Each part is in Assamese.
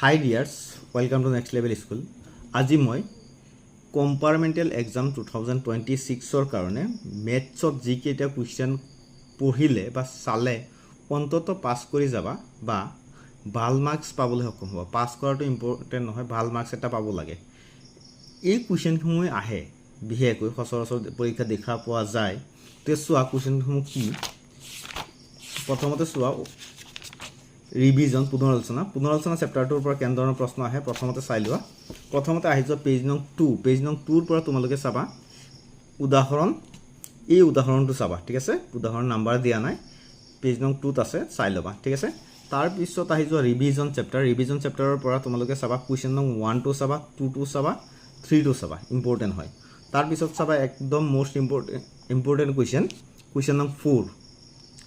Hi dears, welcome to Next Level School. আজি মই কম্পাৰমেণ্টেল এক্সাম 2026 কাৰণে মেথছত যিকেইটা কুৱেশ্যন পঢ়িলে বা চালে অন্তত পাছ কৰি যাবা বা ভাল মাৰ্কছ পাবলৈ সক্ষম হ'ব। পাছ কৰাটো ইম্পৰ্টেণ্ট নহয়, ভাল মাৰ্কছ এটা পাব লাগে। এই কুৱেশ্যনসমূহ আহে বিশেষকৈ সচৰাচৰ পৰীক্ষা দেখা পোৱা যায়। তে চোৱা কুৱেশ্যনসমূহ কি। প্ৰথমতে চোৱা ৰিভিজন পুনৰালোচনা চেপ্টাৰটোৰ পৰা কেনেধৰণৰ প্ৰশ্ন আহে প্ৰথমতে চাই লোৱা। প্ৰথমতে আহি যোৱা পেজ নং 2 পৰা তোমালোকে চাবা উদাহৰণ, এই উদাহৰণটো চাবা, ঠিক আছে। উদাহৰণ নাম্বাৰ দিয়া নাই, পেজ নং 2 আছে, চাই ল'বা, ঠিক আছে। তাৰপিছত আহি যোৱা ৰিভিজন চেপ্টাৰৰ পৰা তোমালোকে চাবা কুৱেশ্যন নং 1 চাবা, 2 চাবা, 3 চাবা, ইম্পৰ্টেণ্ট হয়। তাৰপিছত চাবা একদম মোষ্ট ইম্পৰ্টেণ্ট কুৱেশ্যন নং 4,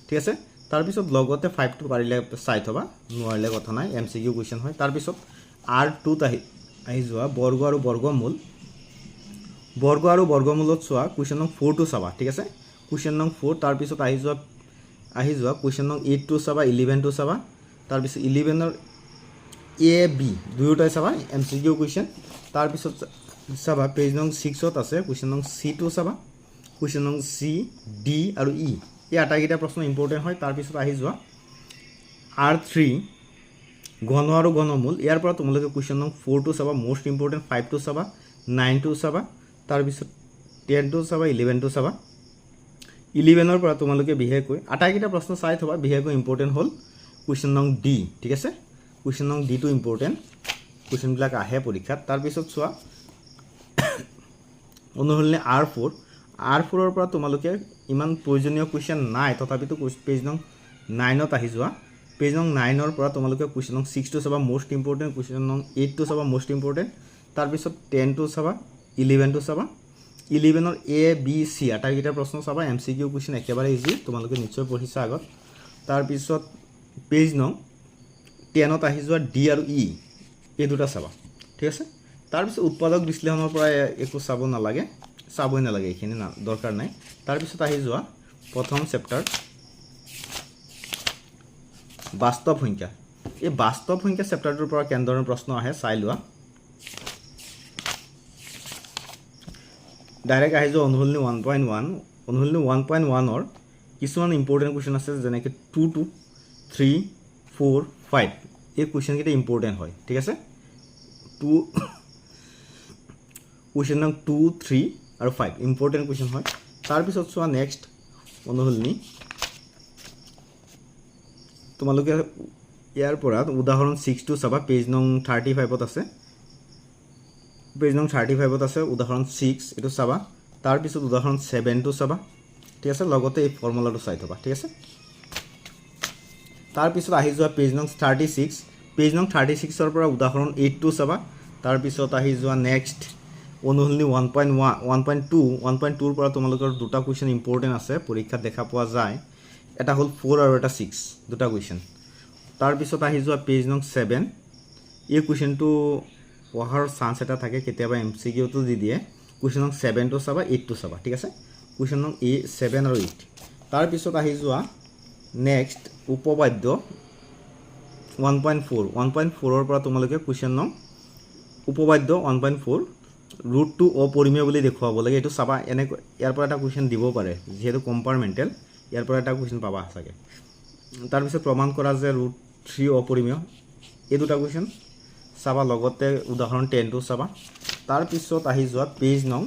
ঠিক আছে। তাৰপিছত লগতে 5টো পাৰিলে চাই থবা, নোৱাৰিলে কথা নাই, MCQ কুৱেশ্যন হয়। তাৰপিছত R2ত আহি যোৱা বৰ্গ আৰু বৰ্গমূলত চোৱা কুৱেশ্যন নং 4টো চাবা, ঠিক আছে। কুৱেশ্যন নং 4, তাৰপিছত আহি যোৱা কুৱেশ্যন নং 8টো চাবা, 11টো চাবা। তাৰপিছত 11ৰ A B দুয়োটাই চাবা, MCQ কুৱেশ্যন। তাৰপিছত চাবা পেজ নং 6ত আছে কুৱেশ্যন নং C2 চাবা, কুৱেশ্যন নং C, D আৰু E, এই আটাইকেইটা প্ৰশ্ন ইম্পৰ্টেণ্ট হয়। তাৰপিছত আহি যোৱা R3 ঘন আৰু ঘনমূল, ইয়াৰ পৰা তোমালোকে কুৱেশ্যন নং 4টো চাবা, মোষ্ট ইম্পৰ্টেণ্ট, 5টো চাবা, 9টো চাবা, তাৰপিছত 10টো চাবা, 11টো চাবা। 11ৰ পৰা তোমালোকে বিশেষকৈ আটাইকেইটা প্ৰশ্ন চাই থবা, বিশেষকৈ ইম্পৰ্টেণ্ট হ'ল কুৱেশ্যন নং D, ঠিক আছে। কুৱেশ্যন নং Dটো ইম্পৰ্টেণ্ট, কুৱেশ্যনবিলাক আহে পৰীক্ষাত। তাৰপিছত চোৱা অনুশীলনী R4ৰ পৰা তোমালোকে ইমান প্ৰয়োজনীয় কুৱেশ্যন নাই, তথাপিতো পেজ নং 9ত আহি যোৱা। পেজ নং 9ৰ পৰা তোমালোকে কুৱেশ্যন নং 6টো চাবা, মোষ্ট ইম্পৰ্টেণ্ট, কুৱেশ্যন নং 8টো চাবা, মোষ্ট ইম্পৰ্টেণ্ট। তাৰপিছত 10টো চাবা, 11টো চাবা। 11ৰ A B C আটাইকেইটা প্ৰশ্ন চাবা, MCQ কুৱেশ্যন একেবাৰে ইজি, তোমালোকে নিশ্চয় পঢ়িছা আগত। তাৰপিছত পেজ নং 10ত আহি যোৱা D আৰু E, এই দুটা চাবা, ঠিক আছে। তাৰপিছত উৎপাদক বিশ্লেষণৰ পৰা একো চাবই নালাগে, এইখিনি দৰকাৰ নাই। তাৰপিছত আহি যোৱা প্ৰথম চেপ্টাৰ বাস্তৱ সংখ্যা। এই বাস্তৱ সংখ্যা চেপ্টাৰটোৰ পৰা কেনেধৰণৰ প্ৰশ্ন আহে চাই লোৱা। ডাইৰেক্ট আহি যোৱা অনুশীলনী 1.1। অনুশীলনী 1.1ৰ কিছুমান ইম্পৰ্টেণ্ট কুৱেশ্যন আছে, যেনেকৈ 2, 3, 4, 5, এই কুৱেশ্যনকেইটা ইম্পৰ্টেণ্ট হয়, ঠিক আছে। কুৱেশ্যন নং 2, 3 আৰু 5 ইম্পৰ্টেণ্ট কুৱেশ্যন হয়। তাৰপিছত চোৱা নেক্সট অনুশীলনী, তোমালোকে ইয়াৰ পৰা উদাহৰণ 6টো চাবা, পেজ নং 35ত আছে, উদাহৰণ 6 এইটো চাবা। তাৰপিছত উদাহৰণ 7টো চাবা, ঠিক আছে, লগতে এই ফৰ্মুলাটো চাই থবা, ঠিক আছে। তাৰপিছত আহি যোৱা পেজ নং 36ৰ পৰা উদাহৰণ 8টো চাবা। তাৰপিছত আহি যোৱা নেক্সট অনুশীলনী 1.2ৰ পৰা তোমালোকৰ দুটা কুৱেশ্যন ইম্পৰ্টেণ্ট আছে, পৰীক্ষাত দেখা পোৱা যায়। এটা হ'ল 4 আৰু এটা 6, দুটা কুৱেশ্যন। তাৰপিছত আহি যোৱা পেজ নং 7, এই কুৱেশ্যনটো পঢ়াৰ চান্স এটা থাকে, কেতিয়াবা MCQটো দি দিয়ে। কুৱেশ্যন নং 7টো চাবা, 8টো চাবা, ঠিক আছে। কুৱেশ্যন নং 7 আৰু 8। তাৰপিছত আহি যোৱা নেক্সট উপপাদ্য 1.4ৰ পৰা তোমালোকে কুৱেশ্যন নং উপপাদ্য 1.4 ৰুটটো অপৰিমেয় বুলি দেখুৱাব লাগে, এইটো চাবা। এনেকৈ ইয়াৰ পৰা এটা কুৱেশ্যন দিব পাৰে, যিহেতু কম্পাৰমেণ্টেল, ইয়াৰ পৰা এটা কুৱেশ্যন পাবা চাগে। তাৰপিছত প্ৰমাণ কৰা যে ৰুট 3 অপৰিমেয়, এই দুটা কুৱেশ্যন চাবা, লগতে উদাহৰণ 10টো চাবা। তাৰপিছত আহি যোৱা পেজ নং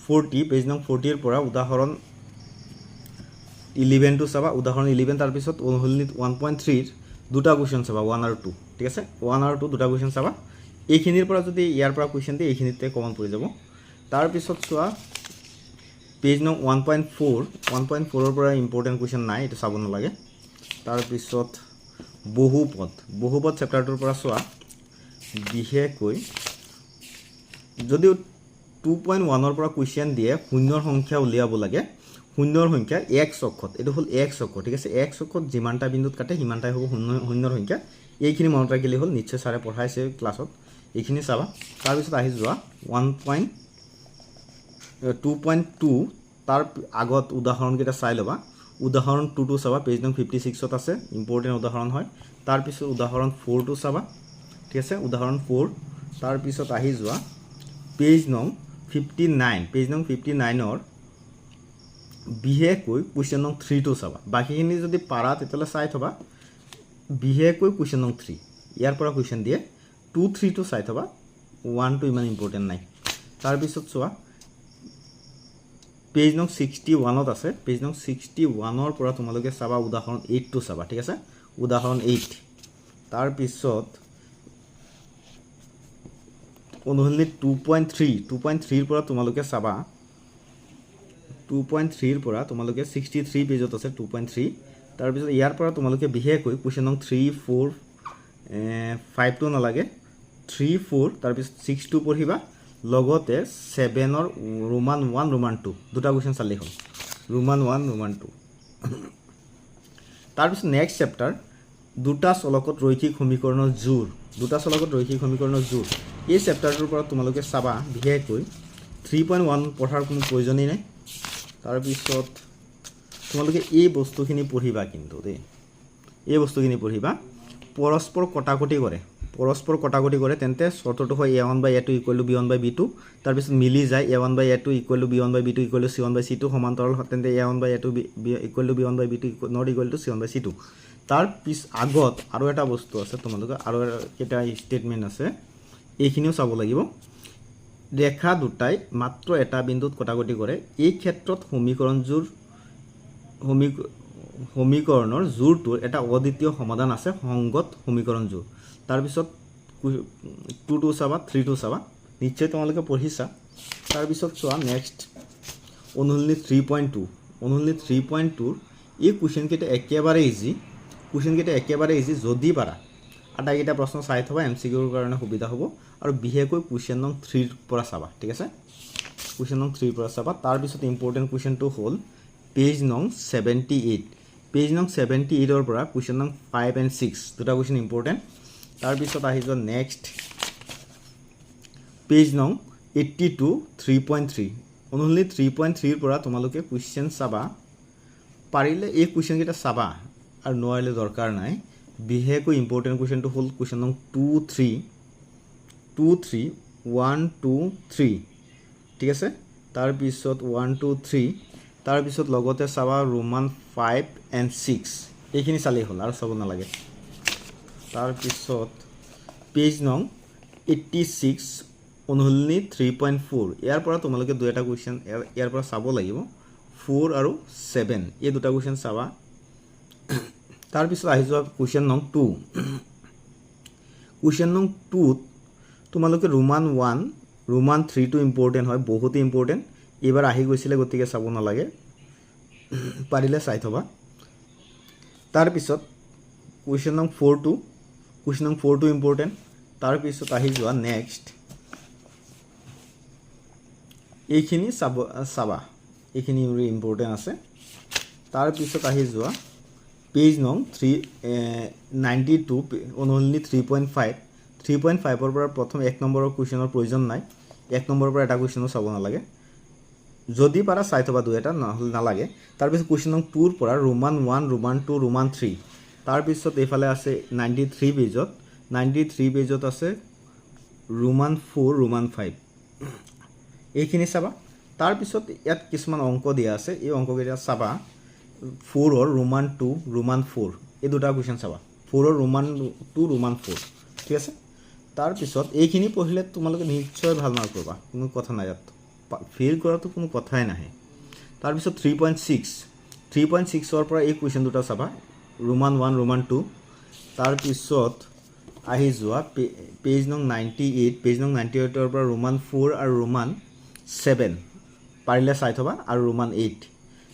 40ৰ পৰা উদাহৰণ 11টো চাবা, উদাহৰণ 11। তাৰপিছত অনুশীলনী 1.3ৰ দুটা কুৱেশ্যন চাবা, 1 আৰু 2, ঠিক আছে। 1 আৰু 2 দুটা কুৱেশ্যন চাবা। এইখিনিৰ পৰা যদি ইয়াৰ পৰা কুৱেশ্যন দিয়ে, এইখিনিতে কমন পৰি যাব। তাৰপিছত চোৱা পেজ নং 1.4ৰ পৰা ইম্পৰ্টেণ্ট কুৱেশ্যন নাই, এইটো চাব নালাগে। তাৰপিছত বহুপদ চেপ্টাৰটোৰ পৰা চোৱা, বিশেষকৈ যদিও 2.1ৰ পৰা কুৱেশ্যন দিয়ে, শূন্যৰ সংখ্যা উলিয়াব লাগে। শূন্যৰ সংখ্যা X অক্ষত, এইটো হ'ল X অক্ষ, ঠিক আছে। X অক্ষত যিমানটা বিন্দুত কাটে সিমানটাই হ'ব শূন্যৰ সংখ্যা। এইখিনি মনত ৰাখিলে হ'ল, নিশ্চয় ছাৰে পঢ়াইছে ক্লাছত, এইখিনি চাবা। তাৰপিছত আহি যোৱা 2.2, তাৰ আগত উদাহৰণকেইটা চাই ল'বা। উদাহৰণ 2টো চাবা, পেজ নং 56ত আছে, ইম্পৰ্টেণ্ট উদাহৰণ হয়। তাৰপিছত উদাহৰণ 4টো চাবা, ঠিক আছে উদাহৰণ 4 তাৰ পিছত আহি যোৱা পেজ নং 59 পেজ নং 59ৰ বিশেষকৈ কুৱেশ্যন নং 3 টো চাবা বাকিখিনি যদি পাৰা তেতিয়ালে চাই থবা বিশেষকৈ কুৱেশ্যন নং 3 ইয়াৰ পৰা কুৱেশ্যন দিয়ে 2 3 টো চাই থবা 1 টো ইমান ইম্পৰ্টেন্ট নাই তাৰ পিছত চোৱা পেজ নং 61ত আছে পেজ নং 61ৰ পৰা তোমালোকে চাবা উদাহৰণ 8 টো চাবা ঠিক আছে উদাহৰণ 8 তাৰ পিছত অনুহলি 2.3 ৰ পৰা তোমালোকে চাবা 2.3 ৰ পৰা তোমালোকে 63 পেজত আছে 2.3 তাৰ পিছত ইয়াৰ পৰা তোমালোকে বিশেষকৈ কুৱেশ্যন নং 3 4 5 টো নালাগে 3 4 তাৰ পিছত 6 টো পঢ়িবা লগতে 7 ৰ ৰোমান 1 ৰোমান 2 দুটা কুৱেশ্যন চালি হ'ল ৰোমান 1 ৰোমান 2 তাৰ পিছত নেক্সট চেপ্টাৰ দুটা চলকত ৰৈখিক সমীকৰণৰ জোৰ এই চেপ্টাৰটোৰ পৰা তোমালোকে চাবা বিশেষকৈ 3.1 পঢ়াৰ কোনো প্ৰয়োজনই নাই তাৰ পিছত তোমালোকে এই বস্তুখিনি পঢ়িবা কিন্তু দেই এই বস্তুখিনি পঢ়িবা পৰস্পৰ কটাকটি কৰে তেন্তে শৰ্তটো হয় a1/a2 = b1/b2 তাৰ পিছত মিলি যায় a1/a2 = b1/b2 = c1/c2 সমান্তৰাল তেন্তে a1/a2 = b1/b2 not equal to c1/c2 তাৰ পিছ আগত আৰু এটা বস্তু আছে তোমালোকে আৰু এটা ষ্টেটমেন্ট আছে এইখিনিও চাব লাগিব ৰেখা দুটাই মাত্ৰ এটা বিন্দুত কটাকটি কৰে এই ক্ষেত্ৰত সমীকৰণৰ জোৰটোৰ এটা অদ্বিতীয় সমাধান আছে সংগত সমীকৰণ জোৰ তাৰ পিছত 2 টো চাবা 3 টো চাবা নিশ্চয় তোমালোকে পঢ়িছা তাৰ পিছত চোৱা নেক্সট অনুহলি 3.2 এই কুৱেশ্যন কেইটা একেবাৰে ইজি যদি পাৰা আটাইকেইটা প্ৰশ্ন চাই থবা এমসিকিউৰ কাৰণে সুবিধা হ'ব আৰু বিশেষকৈ কুৱেশ্যন নং 3 ৰ পৰা চাবা ঠিক আছে কুৱেশ্যন নং 3 ৰ পৰা চাবা তাৰ পিছত ইম্পৰ্টেন্ট কুৱেশ্যনটো হ'ল পেজ নং 78 ৰ পৰা কুৱেশ্যন নং 5 and 6 দুটা কুৱেশ্যন ইম্পৰ্টেন্ট তাৰ পিছত আহি যোৱা নেক্সট পেজ নং 82 3.3 অনুহলি 3.3 ৰ পৰা তোমালোকে কুৱেশ্যন চাবা পাৰিলে এই কুৱেশ্যন কেইটা চাবা আৰু নোৱাৰিলে দৰকাৰ নাই বিশেষকৈ ইম্পৰ্টেন্ট কুৱেশ্যনটো হ'ল কুৱেশ্যন নং 2 3 1 2 3 ঠিক আছে তাৰ পিছত 1 2 3 তাৰ পিছত লগতে চাবা ৰোমান 5 and 6 এইখিনি চালেই হ'ল আৰু চাব নালাগে তাৰ পিছত পেজ নং 86 অনুহলি 3.4 ইয়াৰ পৰা তোমালোকে দুটা কুৱেশ্যন ইয়াৰ পৰা চাব লাগিব 4 আৰু 7 এই দুটা কুৱেশ্যন চাবা তাৰ পিছত আহি যোৱা কুৱেশ্যন নং 2 তোমালোকে ৰোমান 1 ৰোমান 3 টো ইম্পৰ্টেন্ট হয় বহুত ইম্পৰ্টেন্ট এবাৰ আহি গৈছিলে গতিকে চাব নালাগে পাৰিলে চাই থবা তাৰ পিছত কুৱেশ্যন নং 4 টো ইম্পৰ্টেন্ট তাৰ পিছত আহি যোৱা নেক্সট এইখিনি চাবা এইখিনি ইম্পৰ্টেন্ট আছে তাৰ পিছত আহি যোৱা পেজ নং 92 অনুহলি 3.5 ৰ পৰা প্ৰথম 1 নম্বৰৰ কুৱেশ্যনৰ প্ৰয়োজন নাই 1 নম্বৰৰ পৰা এটা কুৱেশ্যনো চাব নালাগে যদি পাৰা চাই থবা দুটা নহলে নালাগে তাৰ পিছত কুৱেশ্যন নং 2 ৰ পৰা ৰোমান 1 ৰোমান 2 ৰোমান 3 তাৰ পিছত এইফালে আছে 93 পেজত আছে ৰোমান 4 ৰোমান 5 এইখিনি চাবা তাৰ পিছত ইয়াত কিছুমান অংক দিয়া আছে এই অংককেইটা চাবা 4 ৰ ৰোমান 2 ৰোমান 4 এই দুটা কুৱেশ্যন চাবা 4 ৰ ৰোমান 2 ৰোমান 4 ঠিক আছে তাৰ পিছত এইখিনি পঢ়িলে তোমালোকে নিশ্চয় ভাল মাৰ্ক পাবা কোনো কথা নাই ইয়াত ফেল কৰাটো কোনো কথাই নাহে তাৰ পিছত 3.6 ৰ পৰা এই কুৱেশ্যন দুটা চাবা ৰোমান 1 ৰোমান 2 তাৰ পিছত আহি যোৱা পেজ নং 98 ৰ পৰা ৰোমান 4 আৰু ৰোমান 7 পাৰিলে চাই থবা আৰু ৰোমান 8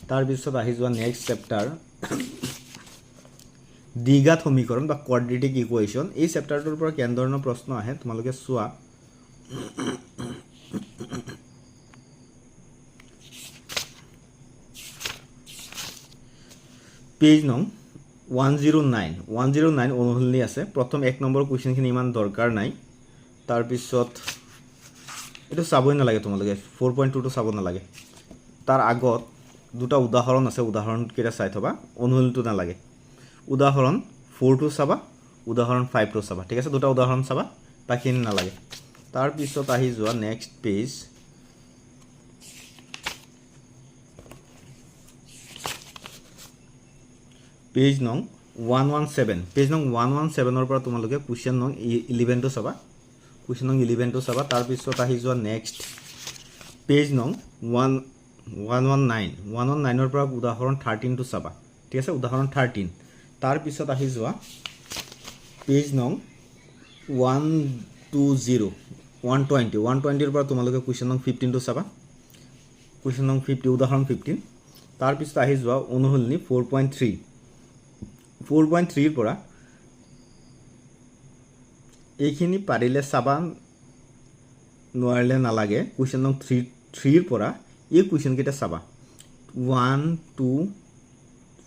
তাৰ পিছত আহি যোৱা নেক্সট চেপ্টাৰ দ্বিঘাত সমীকৰণ বা কোৱাড্ৰেটিক ইকুৱেশ্যন এই চেপ্টাৰটোৰ পৰা কেনেধৰণৰ প্ৰশ্ন আহে তোমালোকে চোৱা পেজ নং 109 অনুহলি আছে প্ৰথম 1 নম্বৰ কুৱেশ্যনখিনি ইমান দৰকাৰ নাই তাৰ পিছত এটো চাবই নালাগে তোমালোকে 4.2 টো চাব নালাগে তাৰ আগত দুটা উদাহৰণ আছে উদাহৰণ কেইটা চাই থবা অনুহলিটো নালাগে উদাহৰণ 4 টো চাবা উদাহৰণ 5টো চাবা ঠিক আছে দুটা উদাহৰণ চাবা বাকিখিনি নালাগে তাৰ পিছত আহি যোৱা নেক্সট পেজ পেজ নং 117 পেজ নং 117 ৰ পৰা তোমালোকে কোৱেশ্চন নং 11 টো চাবা কোৱেশ্চন নং 11 টো চাবা তাৰ পিছত আহি যোৱা নেক্সট পেজ নং 119 ৰ পৰা উদাহৰণ 13 টো চাবা ঠিক আছে উদাহৰণ 13 তাৰ পিছত আহি যোৱা পেজ নং 120 120 ৰ পৰা তোমালোকে কোৱেশ্চন নং 15 টো চাবা কোৱেশ্চন নং 50 উদাহৰণ 15 তাৰ পিছত আহি যোৱা অনুশীলনী 4.3 4.3 ৰ পৰা এইখিনি পাৰিলে চাবা নোৱাৰিলে নালাগে কোৱেশ্চন নং 3 ৰ পৰা এই কোৱেশ্চন কেইটা চাবা 1 2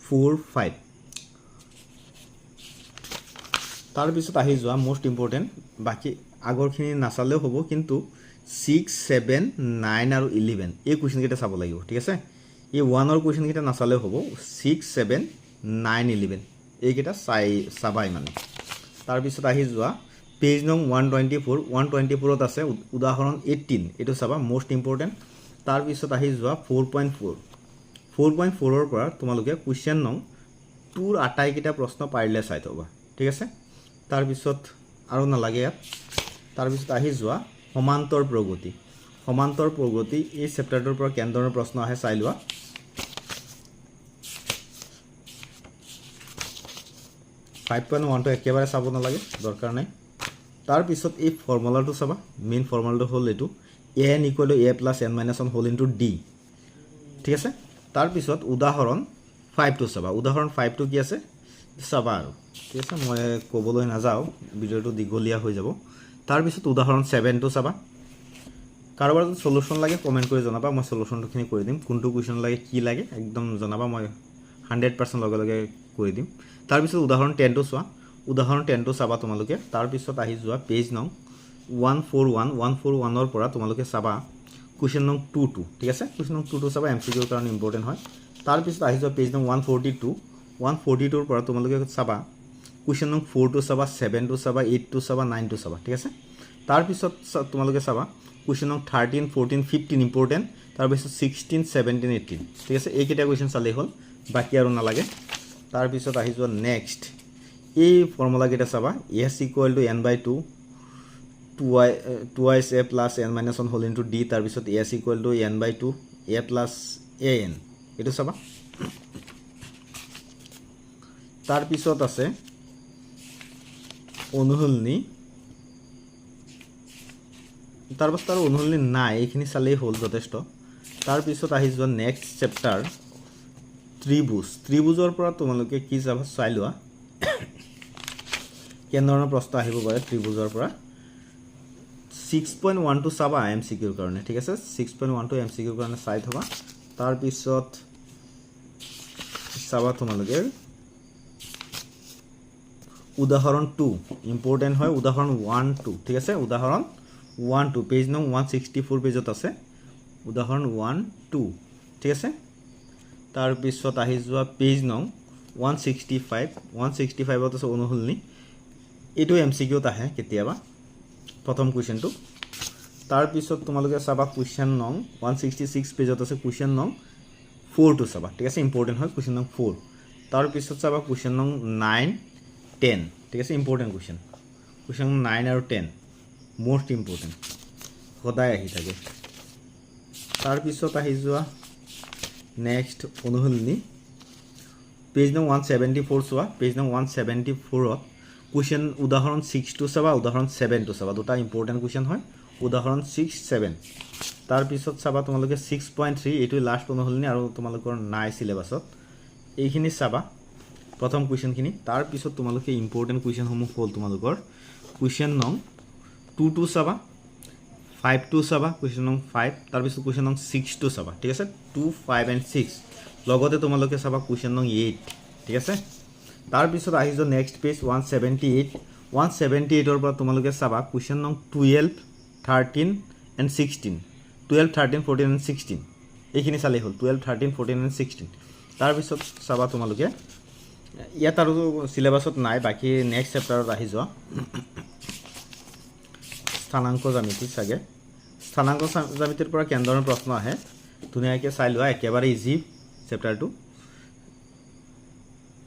4 5 তাৰ পিছত আহি যোৱা মোস্ট ইম্পৰ্টেন্ট বাকি আগৰখিনি নাচালেও হ'ব কিন্তু 6 7 9 আৰু 11 এই কোৱেশ্চন কেইটা চাব লাগিব ঠিক আছে এই 1 ৰ কোৱেশ্চন কেইটা নাচালেও হ'ব 6 7 9 11 এই কেইটা চাবাই মানে তাৰ পিছত আহি যোৱা পেজ নং 124 ত আছে উদাহৰণ 18 এটো চাবা মোস্ট ইম্পৰ্টেন্ট তাৰ পিছত আহি যোৱা 4.4 ৰ পৰা তোমালোকে কোৱেশ্চন নং 2 ৰ আটাই কেইটা প্ৰশ্ন পাৰিলে চাই থবা ঠিক আছে তাৰ পিছত আৰু নালাগে ইয়াত তাৰ পিছত আহি যোৱা সমান্তৰ প্ৰগতি এই চেপ্টাৰটোৰ পৰা কেন্দ্ৰৰ প্ৰশ্ন আহে চাই লোৱা 5.1 টো একেবাৰে চাব নালাগে দৰকাৰ নাই তাৰ পিছত এই ফৰ্মুলাটো চাবা মেইন ফৰ্মুলাটো হ'ল এটো n = a + n - 1 whole into d ঠিক আছে তাৰ পিছত উদাহৰণ 5 টো চাবা উদাহৰণ 5 টো কি আছে চাবা আৰু ঠিক আছে মই ক'বলৈ নাযাও ভিডিওটো দীঘলীয়া হৈ যাব তাৰ পিছত উদাহৰণ 7 টো চাবা কাৰোবাৰ যদি সলিউশন লাগে কমেন্ট কৰি জনাবা মই সলিউশনটো খিনি কৰি দিম কোনটো কোৱেশ্চন লাগে কি লাগে একদম জনাবা মই 100% লগে লগে কৰি দিম তাৰ পিছত উদাহৰণ 10 টো চোৱা উদাহৰণ 10 টো চাবা তোমালোকে তাৰ পিছত আহি যোৱা পেজ নং 141 ৰ পৰা তোমালোকে চাবা কোৱেশ্চন নং 2 ঠিক আছে কোৱেশ্চন নং 2 টো চাবা এমসিকিউ ৰ কাৰণে ইম্পৰ্টেন্ট হয় তাৰ পিছত আহি যোৱা পেজ নং 142 ৰ পৰা তোমালোকে চাবা কোৱেশ্চন নং 4 টো চাবা 7 টো চাবা 8 টো চাবা 9 টো চাবা ঠিক আছে তাৰ পিছত তোমালোকে চাবা কোৱেশ্চন নং 13 14 15 ইম্পৰ্টেন্ট তাৰ পিছত 16 17 18 ঠিক আছে এই কেইটা কোৱেশ্চন চালেই হ'ল বাকি আৰু নালাগে তাৰ পিছত আহি যোৱা নেক্সট এই ফৰ্মুলা কেইটা চাবা s = n/2 2y a + n - 1 whole into d তাৰ পিছত s = n/2 a + an এটো চাবা তাৰ পিছত আছে অনুশীলনী তাৰ পাছত আৰু অনুশীলনী নাই এইখিনি চালেই হ'ল যথেষ্ট তাৰ পিছত আহি যোৱা নেক্সট চেপ্টাৰ ত্ৰিভুজৰ পৰা তোমালোকে কি চাবা চাই লোৱা কেনেধৰণৰ প্ৰশ্ন আহিব পাৰে ত্ৰিভুজৰ পৰা 6.1 টো চাবা এমসিকিউৰ কাৰণে ঠিক আছে 6.1 টো এমসিকিউৰ কাৰণে চাই থবা তাৰ পিছত চাবা তোমালোকে উদাহৰণ 2 ইম্পৰ্টেন্ট হয় উদাহৰণ 1 2 ঠিক আছে উদাহৰণ 1 2 পেজ নং 164 পেজত আছে উদাহৰণ 1 2 ঠিক আছে তাৰ পিছত আহি যোৱা পেজ নং 165 ত আছে অনুশীলনী এটো এমসিকিউত আহে কেতিয়াবা প্ৰথম কোৱেশ্চনটো তাৰ পিছত তোমালোকে চাবা কোৱেশ্চন নং 166 পেজত আছে কোৱেশ্চন নং 4 টো চাবা ঠিক আছে ইম্পৰ্টেন্ট হয় কোৱেশ্চন নং 4 তাৰ পিছত চাবা কোৱেশ্চন নং 9 10 ঠিক আছে ইম্পৰ্টেন্ট কোৱেশ্চন 9 আৰু 10 মোস্ট ইম্পৰ্টেন্ট সদায় আহি থাকে তাৰ পিছত আহি যোৱা নেক্সট অনুশীলনী পেজ নং 174 চোৱা পেজ নং 174 ত কোৱেশ্চন উদাহৰণ 6 টো চাবা উদাহৰণ 7 টো চাবা দুটা ইম্পৰ্টেন্ট কোৱেশ্চন হয় উদাহৰণ 6 7 তাৰ পিছত চাবা তোমালোকে 6.3 এটো লাষ্ট অনুশীলনী আৰু তোমালোকৰ নাই সিলেবাসত এইখিনি চাবা প্ৰথম কোৱেশ্চন খিনি তাৰ পিছত তোমালোকে ইম্পৰ্টেন্ট কোৱেশ্চন সমূহ হ'ল তোমালোকৰ কোৱেশ্চন নং 2 টো চাবা 5 টো চাবা কোৱেশ্চন নং 5 তাৰ পিছত কোৱেশ্চন নং 6 টো চাবা ঠিক আছে 2 5 and 6 লগতে তোমালোকে চাবা কোৱেশ্চন নং 8 ঠিক আছে তাৰ পিছত আহি যোৱা নেক্সট পেজ 178 ৰ পৰা তোমালোকে চাবা কোৱেশ্চন নং 12 13 and 16 12 13 14 and 16 এইখিনি চালে হ'ল 12 13 14 and 16 তাৰ পিছত চাবা তোমালোকে ইয়াত আৰু চিলেবাছত নাই বাকী নেক্সট চেপ্টাৰত আহি যোৱা স্থানাংক জ্যামিতি চাগে স্থানাংক জ্যামিতিৰ পৰা কেনেধৰণৰ প্ৰশ্ন আহে ধুনীয়াকৈ চাই লোৱা একেবাৰে ইজি চেপ্টাৰটো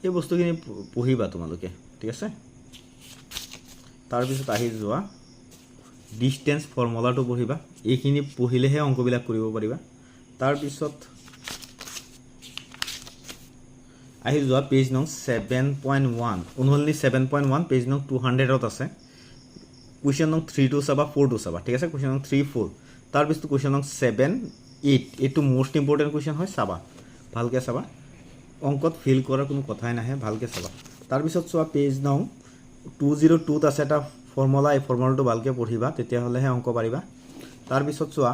এই বস্তুখিনি পঢ়িবা তোমালোকে ঠিক আছে তাৰপিছত আহি যোৱা ডিষ্টেন্স ফৰ্মুলাটো পঢ়িবা এইখিনি পঢ়িলেহে অংকবিলাক কৰিব পাৰিবা তাৰপিছত আহি যোৱা পেজ নং 7.1 অনুহলনি 7.1 পেজ নং 200ত আছে কুৱেশ্যন নং 3 to চাবা 4 to চাবা ঠিক আছে কুৱেশ্যন নং 3 4 তাৰপিছত কুৱেশ্যন নং 7 8 এইটো মোষ্ট ইম্পৰ্টেণ্ট কুৱেশ্যন হয় চাবা ভালকৈ চাবা অংকত ফিল কৰাৰ কোনো কথাই নাহে ভালকৈ চাবা তাৰপিছত চোৱা পেজ নং 202ত আছে এটা ফৰ্মুলা এই ফৰ্মুলাটো ভালকৈ পঢ়িবা তেতিয়াহ'লেহে অংক পাৰিবা তাৰপিছত চোৱা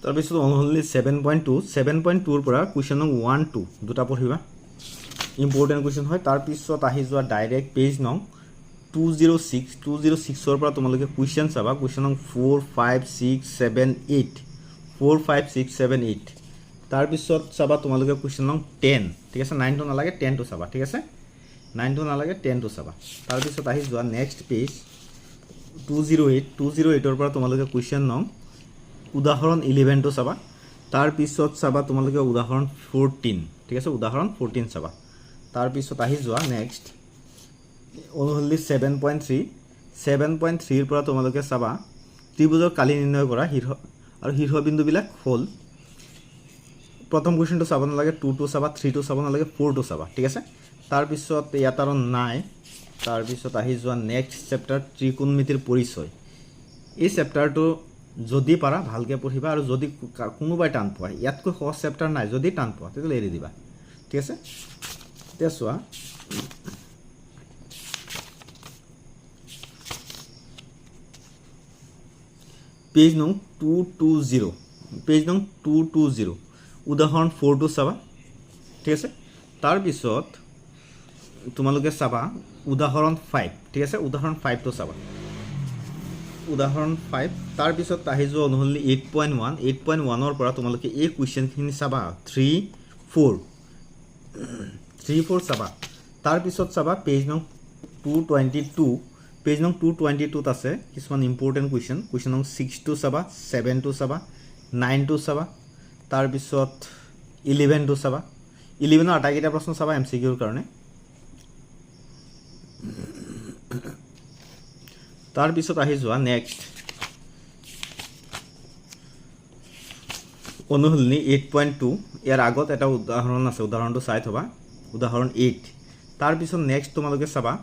তাৰপিছত অনুহলনি 7.2ৰ পৰা কুৱেশ্যন নং 1 2 দুটা পঢ়িবা ইম্পৰ্টেণ্ট কুৱেশ্যন হয় তাৰপিছত আহি যোৱা ডাইৰেক্ট পেজ নং 206ৰ পৰা তোমালোকে কুৱেশ্যন চাবা কুৱেশ্যন নং 4 5 6 7 8 4 5 6 7 8 তাৰপিছত চাবা তোমালোকে কুৱেশ্যন নং 10 ঠিক আছে 9টো নালাগে 10টো চাবা ঠিক আছে 9টো নালাগে 10টো চাবা তাৰপিছত আহি যোৱা নেক্সট পেজ 208ৰ পৰা তোমালোকে কুৱেশ্যন নং উদাহৰণ 11টো চাবা তাৰপিছত চাবা তোমালোকে উদাহৰণ 14 ঠিক আছে উদাহৰণ 14 চাবা তাৰপিছত আহি যোৱা নেক্সট অনুহলনি 7.3ৰ পৰা তোমালোকে চাবা ত্ৰিভুজৰ কালি নিৰ্ণয় কৰা শীৰ্ষবিন্দুবিলাক হ'ল প্ৰথম কুৱেশ্যনটো চাব নালাগে 2টো চাবা 3টো চাব নালাগে 4টো চাবা ঠিক আছে তাৰপিছত ইয়াত আৰু নাই তাৰপিছত আহি যোৱা নেক্সট চেপ্টাৰ ত্ৰিকোণমিতিৰ পৰিচয় এই চেপ্টাৰটো যদি পাৰা ভালকৈ পঢ়িবা আৰু যদি কোনোবাই টান পোৱা ইয়াতকৈ সহজ চেপ্টাৰ নাই যদি টান পোৱা তেতিয়াহ'লে এৰি দিবা ঠিক আছে এতিয়া চোৱা পেজ নং 220 উদাহৰণ 4টো চাবা ঠিক আছে তাৰপিছত তোমালোকে চাবা উদাহৰণ 5 ঠিক আছে উদাহৰণ 5টো চাবা উদাহৰণ 5 তাৰপিছত আহি যোৱা অনুহলনি 8.1ৰ পৰা তোমালোকে এই কুৱেশ্যনখিনি চাবা 3 4 চাবা তাৰপিছত চাবা পেজ নং 222ত আছে কিছুমান ইম্পৰ্টেণ্ট কুৱেশ্যন নং 6টো চাবা 7টো চাবা 9টো চাবা তাৰপিছত 11টো চাবা 11ৰ আটাইকেইটা প্ৰশ্ন চাবা MCQৰ কাৰণে তাৰপিছত আহি যোৱা নেক্সট অনুহলনি 8.2 ইয়াৰ আগত এটা উদাহৰণ আছে উদাহৰণটো চাই থবা উদাহৰণ 8 তাৰপিছত নেক্সট তোমালোকে চাবা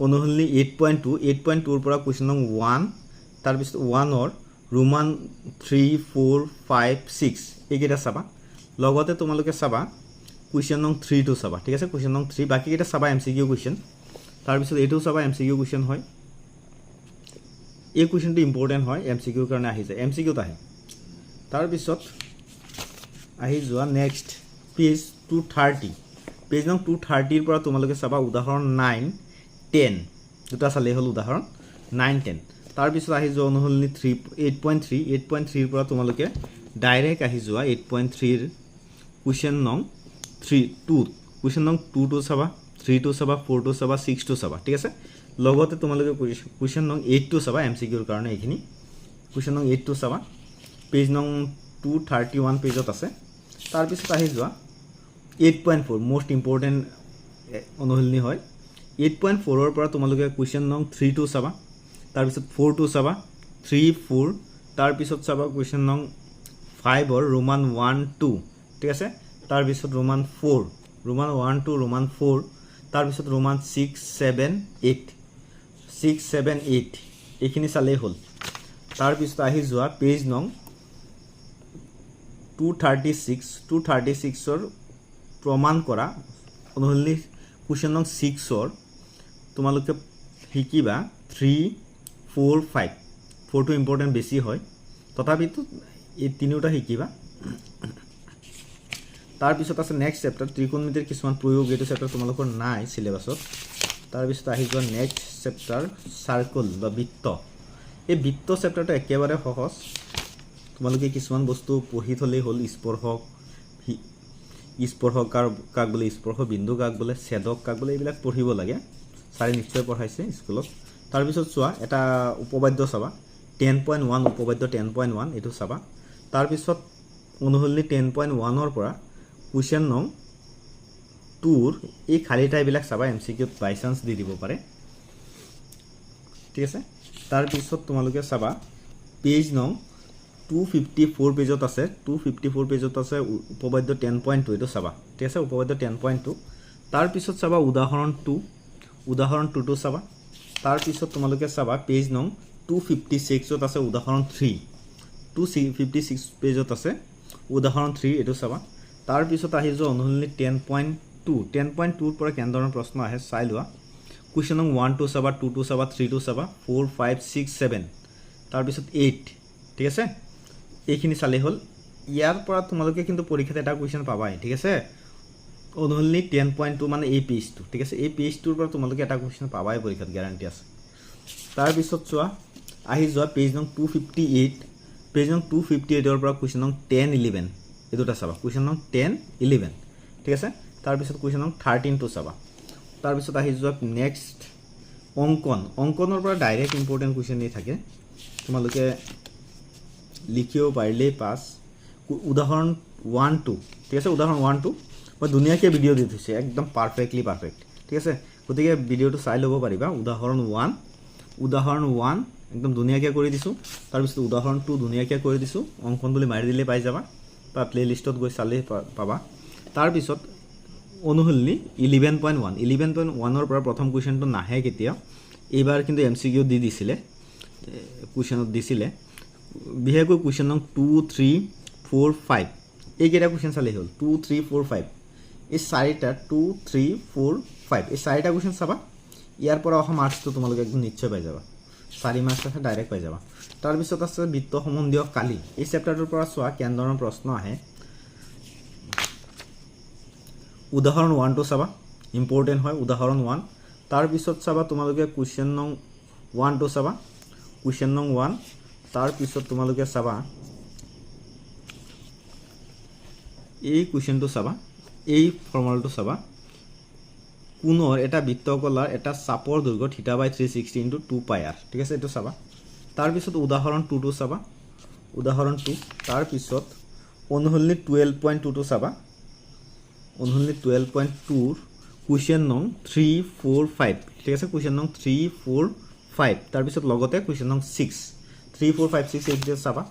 অনুহলনি 8.2ৰ পৰা কুৱেশ্যন নং 1 তাৰপিছত 1ৰ ৰোমান 3 4 5 6 এইকেইটা চাবা লগতে তোমালোকে চাবা কুৱেশ্যন নং 3টো চাবা ঠিক আছে কুৱেশ্যন নং 3 বাকীকেইটা চাবা MCQ কুৱেশ্যন তাৰপিছত এইটোও চাবা MCQ কুৱেশ্যন হয় এই কুৱেশ্যনটো ইম্পৰ্টেণ্ট হয় MCQৰ কাৰণে আহি যায় MCQত আহে তাৰপিছত আহি যোৱা নেক্সট পেজ 230 পেজ নং 230ৰ পৰা তোমালোকে চাবা উদাহৰণ 9 10 দুটা চালেই হ'ল উদাহৰণ 9 10 তাৰপিছত আহি যোৱা অনুহলনি 8.3ৰ পৰা তোমালোকে ডাইৰেক্ট আহি যোৱা 8.3ৰ কুৱেশ্যন নং 2টো চাবা 3টো চাবা 4টো চাবা 6টো চাবা ঠিক আছে লগতে তোমালোকে কুৱেশ্যন নং 8টো চাবা MCQৰ কাৰণে এইখিনি কুৱেশ্যন নং 8টো চাবা পেজ নং 231 পেজত আছে তাৰপিছত আহি যোৱা 8.4 মোষ্ট ইম্পৰ্টেণ্ট অনুহলনি হয় 8.4ৰ পৰা তোমালোকে কুৱেশ্যন নং 3টো চাবা তাৰপিছত 4টো চাবা 3 4 তাৰপিছত চাবা কুৱেশ্যন নং 5ৰ ৰোমান 1 2 ঠিক আছে তাৰপিছত ৰোমান 4 ৰোমান 1 2 ৰোমান 4 তাৰপিছত ৰোমান 6 7 8 এইখিনি চালেই হ'ল তাৰপিছত আহি যোৱা পেজ নং 236ৰ প্ৰমাণ কৰা অনুহলনি কুৱেশ্যন নং 6ৰ তোমালোকে শিকিবা 3 4 5 4টো ইম্পৰ্টেণ্ট বেছি হয় তথাপিতো এই তিনিওটা শিকিবা তাৰপিছত আছে নেক্সট চেপ্টাৰ ত্ৰিকোণমিতিৰ কিছুমান প্ৰয়োগ এইটো চেপ্টাৰ তোমালোকৰ নাই চিলেবাছত তাৰপিছত আহি যোৱা নেক্সট চেপ্টাৰ চাৰ্কল বা বৃত্ত এই বৃত্ত চেপ্টাৰটো একেবাৰে সহজ তোমালোকে কিছুমান বস্তু পঢ়ি থ'লেই হ'ল স্পৰ্শক স্পৰ্শ কাক বোলে, স্পৰ্শ বিন্দু কাক বোলে, ছেদক কাক বোলে, এইবিলাক পঢ়িব লাগে। ছাৰে নিশ্চয় পঢ়াইছে স্কুলত। তাৰপিছত চোৱা এটা উপবাদ্য চাবা 10.1 উপবাদ্য 10.1 এইটো চাবা। তাৰপিছত অনুশীলনী 10.1 পৰা কুৱেশ্যন নং 2 এই খালী ঠাইবিলাক চাবা, MCQত বাই চান্স দি দিব পাৰে, ঠিক আছে। তাৰপিছত তোমালোকে চাবা পেজ নং 254 পেজত আছে, 254 পেজত আছে উপবাদ্য 10.2 এইটো চাবা, ঠিক আছে, উপবাদ্য 10.2। তাৰপিছত চাবা উদাহৰণ 2, উদাহৰণ 2টো চাবা। তাৰপিছত তোমালোকে চাবা পেজ নং 256ত আছে উদাহৰণ 3, 256 পেজত আছে উদাহৰণ 3 এইটো চাবা। তাৰপিছত আহি যোৱা অনুশীলনী 10.2, 10.2ৰ পৰা কেনেধৰণৰ প্ৰশ্ন আহে চাই লোৱা। কুৱেশ্যন নং 1 2 চাবা, 2 2 চাবা, 3 2 চাবা, 4 5 6 7, তাৰপিছত 8, ঠিক আছে। এইখিনি চালেই হ'ল। ইয়াৰ পৰা তোমালোকে কিন্তু পৰীক্ষাত এটা কুৱেশ্যন পাবাই, ঠিক আছে। অনুশীলনী 10.2 মানে এই পেজটো, ঠিক আছে, এই পেজটোৰ পৰা তোমালোকে এটা কুৱেশ্যন পাবাই পৰীক্ষাত, গেৰাণ্টি আছে। তাৰপিছত চোৱা আহি যোৱা পেজ নং 258, পেজ নং 258ৰ পৰা কুৱেশ্যন নং 10 11 এই দুটা চাবা, কুৱেশ্যন নং 10 11, ঠিক আছে। তাৰপিছত কুৱেশ্যন নং 13টো চাবা। তাৰপিছত আহি যোৱা নেক্সট অংকন, অংকনৰ পৰা ডাইৰেক্ট ইম্পৰ্টেণ্ট কুৱেশ্যনেই থাকে, তোমালোকে লিখিব পাৰিলেই পাছ। উদাহৰণ 1 2, ঠিক আছে, উদাহৰণ 1 2 মই ধুনীয়াকৈ ভিডিঅ' দি থৈছোঁ, একদম পাৰফেক্টলি পাৰফেক্ট, ঠিক আছে। গতিকে ভিডিঅ'টো চাই ল'ব পাৰিবা। উদাহৰণ 1, উদাহৰণ 1 একদম ধুনীয়াকৈ কৰি দিছোঁ। তাৰপিছত উদাহৰণ 2 ধুনীয়াকৈ কৰি দিছোঁ, অংকন বুলি মাৰি দিলেই পাই যাবা, বা প্লে'লিষ্টত গৈ চালেই পাবা। তাৰপিছত অনুশীলনী 11.1, 11.1ৰ পৰা প্ৰথম কুৱেশ্যনটো নাহে কেতিয়াও, এইবাৰ কিন্তু MCQ দি দিছিলে, কুৱেশ্যনত দিছিলে। বিশেষকৈ কুৱেশ্যন নং 2 3 4 5 এইকেইটা কুৱেশ্যন চালেই হ'ল, 2 3 4 5 এই চাৰিটা, 2 3 4 5 এই চাৰিটা কুৱেশ্যন চাবা। ইয়াৰ পৰা অহা মাৰ্কছটো তোমালোকে একদম নিশ্চয় পাই যাবা, 4 মাৰ্কছ আছে, ডাইৰেক্ট পাই যাবা। তাৰপিছত আছে বৃত্ত সম্বন্ধীয় কালি, এই চেপ্টাৰটোৰ পৰা চোৱা কেনেধৰণৰ প্ৰশ্ন আহে। উদাহৰণ 1টো চাবা, ইম্পৰ্টেণ্ট হয় উদাহৰণ 1। তাৰপিছত চাবা তোমালোকে কুৱেশ্যন নং 1টো চাবা, কুৱেশ্যন নং 1। তাৰপিছত তোমালোকে চাবা এই কুৱেশ্যনটো চাবা, এই ফৰ্মুলাটো চাবা, কোণৰ এটা বৃত্তকলাৰ এটা চাপৰ দৈৰ্ঘ্য θ/360 × 2πr, ঠিক আছে, এইটো চাবা। তাৰপিছত উদাহৰণ 2টো চাবা, উদাহৰণ 2। তাৰপিছত অনুশীলনী 12.2টো চাবা, অনুশীলনী 12.2ৰ কুৱেশ্যন নং 3 4 5, ঠিক আছে, কুৱেশ্যন নং 3 4 5। তাৰপিছত লগতে কুৱেশ্যন নং 6, 3 4 5 6 এইকেইটা চাবা।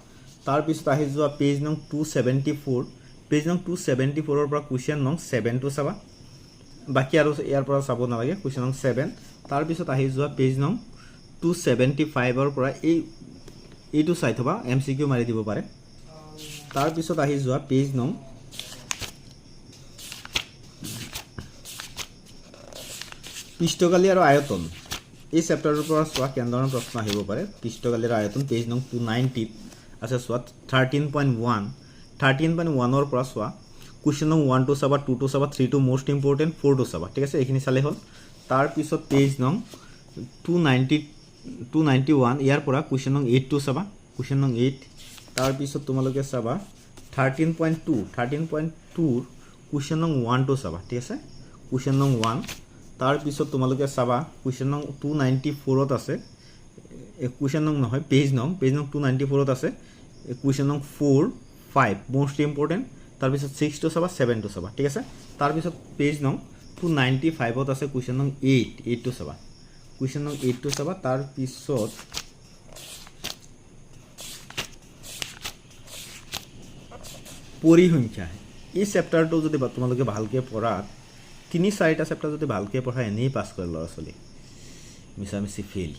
তাৰপিছত আহি যোৱা পেজ নং 274, পেজ নং 274ৰ পৰা কুৱেশ্যন নং 7টো চাবা, বাকী আৰু ইয়াৰ পৰা চাব নালাগে, কুৱেশ্যন নং 7। তাৰপিছত আহি যোৱা পেজ নং 275ৰ পৰা এইটো চাই থবা, MCQ মাৰি দিব পাৰে। তাৰপিছত আহি যোৱা পেজ নং পৃষ্ঠকালি আৰু আয়তন, এই চেপ্টাৰটোৰ পৰা চোৱা কেনেধৰণৰ প্ৰশ্ন আহিব পাৰে। পৃষ্ঠকালি আৰু আয়তন পেজ নং 290 আছে, চোৱা 13.1, 13.1ৰ পৰা চোৱা কুৱেশ্যন নং 1টো চাবা, 2টো চাবা, 3টো মষ্ট ইম্পৰ্টেণ্ট, 4টো চাবা, ঠিক আছে, এইখিনি চালেই হ'ল। তাৰপিছত পেজ নং 291 ইয়াৰ পৰা কুৱেশ্যন নং 8টো চাবা, কুৱেশ্যন নং 8। তাৰপিছত তোমালোকে চাবা 13.2, 13.2ৰ কুৱেশ্যন নং 1টো চাবা, ঠিক আছে, কুৱেশ্যন নং 1। তাৰপিছত তোমালোকে চাবা কুৱেশ্যন নং 294ত আছে, কুৱেশ্যন নং নহয়, পেজ নং 294ত আছে কুৱেশ্যন নং 4 5 মষ্ট ইম্পৰ্টেণ্ট। তাৰপিছত 6টো চাবা, 7টো চাবা, ঠিক আছে। তাৰপিছত পেজ নং 295ত আছে কুৱেশ্যন নং 8, 8টো চাবা, কুৱেশ্যন নং 8টো চাবা। তাৰপিছত পৰিসংখ্যা, এই চেপ্টাৰটো যদি তোমালোকে ভালকৈ পঢ়া, 3-4টা চেপ্টাৰ যদি ভালকৈ পঢ়া, এনেই পাছ কৰে ল'ৰা ছোৱালী, মিছামিছি ফেইল।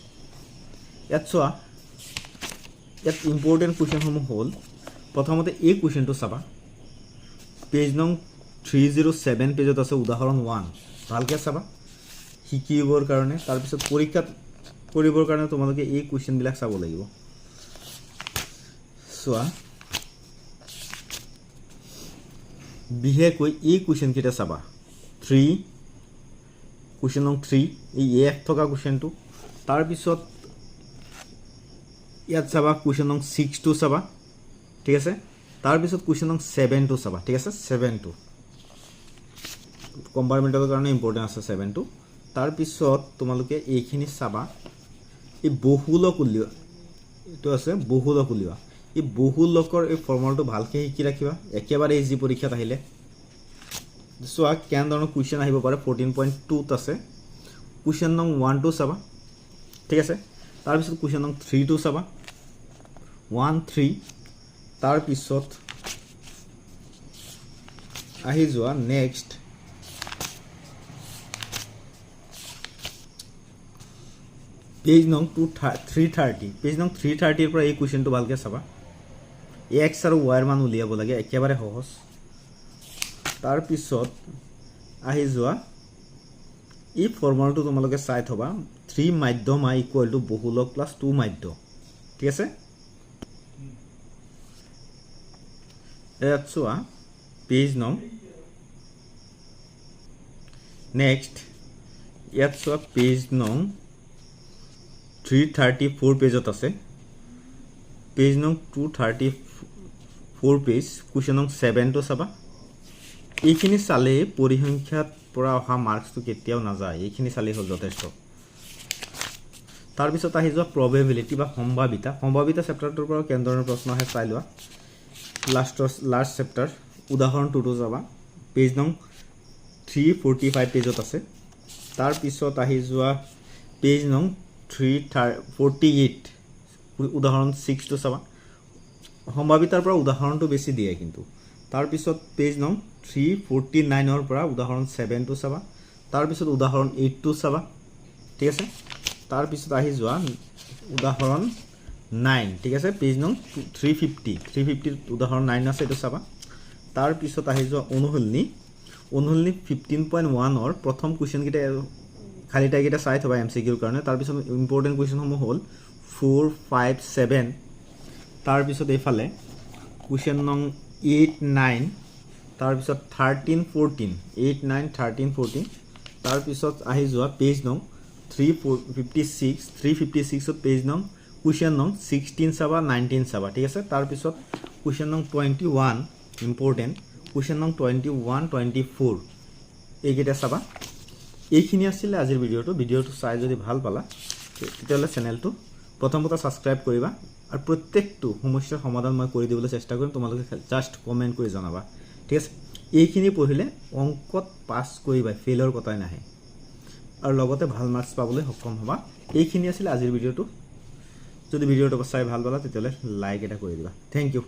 ইয়াত চোৱা, ইয়াত ইম্পৰ্টেণ্ট কুৱেশ্যনসমূহ হ'ল, প্ৰথমতে এই কুৱেশ্যনটো চাবা, পেজ নং 307 পেজত আছে উদাহৰণ 1, ভালকৈ চাবা শিকিবৰ কাৰণে। তাৰপিছত পৰীক্ষাত কৰিবৰ কাৰণে তোমালোকে এই কুৱেশ্যনবিলাক চাব লাগিব। চোৱা বিশেষকৈ এই কুৱেশ্যনকেইটা চাবা, 3 কুৱেশ্যন নং 3 এই এফ থকা কুৱেশ্যনটো। তাৰপিছত ইয়াত চাবা কুৱেশ্যন নং 6টো চাবা, ঠিক আছে। তাৰপিছত কুৱেশ্যন নং 7টো চাবা, ঠিক আছে, 7টো। কম্পাৰ্টমেণ্টেলৰ কাৰণে ইম্পৰ্টেণ্ট আছে 7টো তাৰপিছত তোমালোকে এইখিনি চাবা এই বহুলক উলিওৱা এইটো আছে বহুলক উলিওৱা এই বহুলকৰ এই ফৰ্মুলাটো ভালকৈ শিকি ৰাখিবা একেবাৰে ইজি পৰীক্ষাত আহিলে চোৱা কেনেধৰণৰ কুৱেশ্যন আহিব পাৰে 14.2ত আছে কুৱেশ্যন নং 1 চাবা ঠিক আছে তাৰপিছত কুৱেশ্যন নং 3টো চাবা 1 3 তাৰপিছত আহি যোৱা নেক্সট পেজ নং 330 পেজ নং 330 পৰা এই কুৱেশ্যনটো ভালকৈ চাবা এক্স আৰু ৱাইৰ মান উলিয়াব লাগে একেবাৰে সহজ তাৰপিছত আহি যোৱা এই ফৰ্মুলাটো তোমালোকে চাই থবা 3 মাধ্যম i ইকুৱেল টু বহুলক প্লাছ 2 মাধ্য ঠিক আছে ইয়াত চোৱা পেজ নং নেক্সট ইয়াত চোৱা পেজ নং 334 পেজত আছে পেজ নং 234 পেজ কুৱেশ্যন নং 7টো চাবা এইখিনি চালে পৰিসংখ্যাত পৰা অহা মাৰ্কসটো কেতিয়াও নাযায় এইখিনি চালে হ'ল যথেষ্ট তাৰপিছত আহি যোৱা প্ৰবেবিলিটি বা সম্ভাৱিতা চেপ্টাৰটোৰ পৰা কেন্দ্ৰৰ প্ৰশ্ন আহে চাই লোৱা লাষ্ট চেপ্টাৰ উদাহৰণ 2টো যাবা পেজ নং 345 পেজত আছে তাৰপিছত আহি যোৱা পেজ নং 348 উদাহৰণ 6টো চাবা সম্ভাৱিতাৰ পৰা উদাহৰণটো বেছি দিয়ে কিন্তু তাৰপিছত পেজ নং 349ৰ পৰা উদাহৰণ 7টো চাবা তাৰপিছত উদাহৰণ 8টো চাবা ঠিক আছে তাৰপিছত আহি যোৱা উদাহৰণ 9 ঠিক আছে পেজ নং 350 উদাহৰণ 9 আছে এইটো চাবা তাৰপিছত আহি যোৱা অনুশীলনী 15.1ৰ প্ৰথম কুৱেশ্যন কেইটা খালি টাইকেইটা চাই থবা এমচিকিউৰ কাৰণে তাৰপিছত ইম্পৰ্টেণ্ট কুৱেশ্যনসমূহ হ'ল 4 5 7 তাৰপিছত এইফালে কুৱেশ্যন নং 8 9 তাৰপিছত 13 14 8 9 13 14 তাৰপিছত আহি যোৱা পেজ নং 356ত পেজ নং কুৱেশ্যন নং 16 চাবা 19 চাবা ঠিক আছে তাৰপিছত কুৱেশ্যন নং 21 ইম্পৰ্টেণ্ট কুৱেশ্যন নং 21 24 এইকেইটা চাবা এইখিনি আছিল আজিৰ ভিডিঅ'টো চাই যদি ভাল পালা তেতিয়াহ'লে চেনেলটো প্ৰথমতে ছাবস্ক্ৰাইব কৰিবা আৰু প্ৰত্যেকটো সমস্যাৰ সমাধান মই কৰি দিবলৈ চেষ্টা কৰিম তোমালোকে জাষ্ট কমেণ্ট কৰি জনাবা ঠিক আছে এইখিনি পঢ়িলে অংকত পাছ কৰিবা ফেইলৰ কথাই নাহে আৰু লগতে ভাল মাৰ্কছ পাবলৈ সক্ষম হ'বা এইখিনি আছিল আজিৰ ভিডিঅ'টো যদি ভিডিঅ'টো চাই ভাল পালা তেতিয়াহ'লে লাইক এটা কৰি দিবা থেংক ইউ